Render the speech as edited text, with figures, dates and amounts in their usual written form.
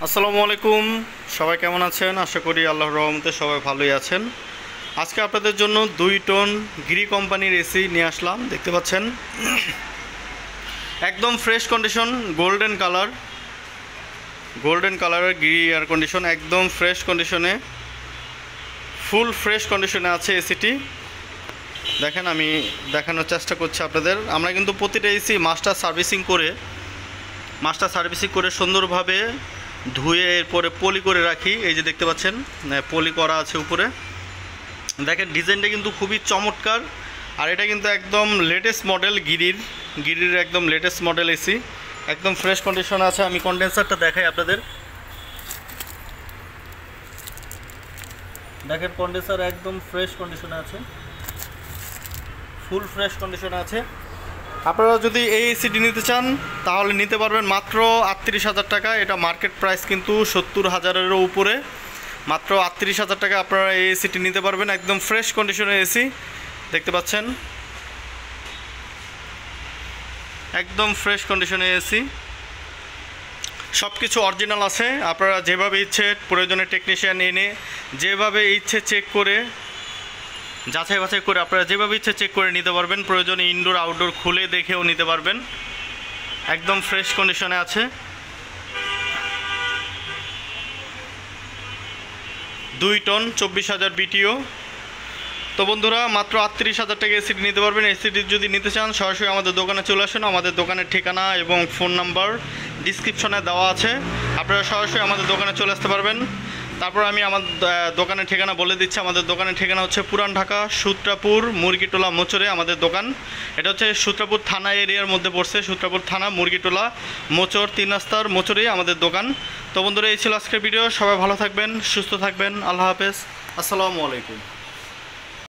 আসসালামু আলাইকুম, সবাই কেমন আছেন? আশা করি আল্লাহর রহমতে সবাই ভালোই আছেন। আজকে আপনাদের জন্য 2 টন গ্রি কোম্পানির এসি নিয়ে আসলাম। দেখতে পাচ্ছেন একদম ফ্রেশ কন্ডিশন, গোল্ডেন কালারের গ্রি এয়ার কন্ডিশন, একদম ফ্রেশ কন্ডিশনে, ফুল ফ্রেশ কন্ডিশনে আছে এসিটি। দেখেন, আমি দেখানোর চেষ্টা করছি আপনাদের। আমরা কিন্তু প্রতিটা এসি মাস্টার সার্ভিসিং করে সুন্দরভাবে ধুয়ে এরপরে পলি করে রাখি। এই যে দেখতে পাচ্ছেন পলি করা আছে উপরে। দেখেন ডিজাইনটা কিন্তু খুবই চমৎকার, আর এটা কিন্তু একদম লেটেস্ট মডেল, গিরির একদম লেটেস্ট মডেল এসি, একদম ফ্রেশ কন্ডিশন আছে। আমি কন্ডেন্সারটা দেখাই আপনাদের। দেখেন কন্ডেন্সার একদম ফ্রেশ কন্ডিশনে আছে, ফুল ফ্রেশ কন্ডিশনে আছে। আপনারা যদি এই এসিটি নিতে চান তাহলে নিতে পারবেন মাত্র ৩৮,০০০ টাকা। এটা মার্কেট প্রাইস কিন্তু ৭০,০০০-এরও উপরে। মাত্র ৩৮,০০০ টাকা আপনারা এই এসিটি নিতে পারবেন। একদম ফ্রেশ কন্ডিশনের এসি দেখতে পাচ্ছেন, একদম ফ্রেশ কন্ডিশনের এসি। সব কিছু অরিজিনাল আছে। আপনারা যেভাবে ইচ্ছে প্রয়োজনে টেকনিশিয়ান এনে যেভাবে ইচ্ছে চেক করে, যাচাই বাছাই করে আপনারা যেভাবে ইচ্ছে চেক করে নিতে পারবেন। প্রয়োজনে ইনডোর আউটডোর খুলে দেখেও নিতে পারবেন। একদম ফ্রেশ কন্ডিশনে আছে। 2 টন 24,000 বিটিও। তো বন্ধুরা, মাত্র ৩৮,০০০ টাকা এসিটি নিতে পারবেন। এসিটি যদি নিতে চান সরাসরি আমাদের দোকানে চলে আসুন। আমাদের দোকানের ঠিকানা এবং ফোন নাম্বার ডিসক্রিপশনে দেওয়া আছে। আপনারা সরাসরি আমাদের দোকানে চলে আসতে পারবেন। তারপর আমি আমার দোকানের ঠিকানা বলে দিচ্ছি। আমাদের দোকানের ঠিকানা হচ্ছে পুরান ঢাকা, সূত্রাপুর, মুরগিটোলা মোচরে আমাদের দোকান। এটা হচ্ছে সূত্রাপুর থানা এরিয়ার মধ্যে পড়ছে। সূত্রাপুর থানা, মুরগিটোলা মোচর, 3 রাস্তার মোচরেই আমাদের দোকান। তো বন্ধুরা, এই ছিল আজকের ভিডিও। সবাই ভালো থাকবেন, সুস্থ থাকবেন। আল্লাহ হাফেজ, আসসালামু আলাইকুম।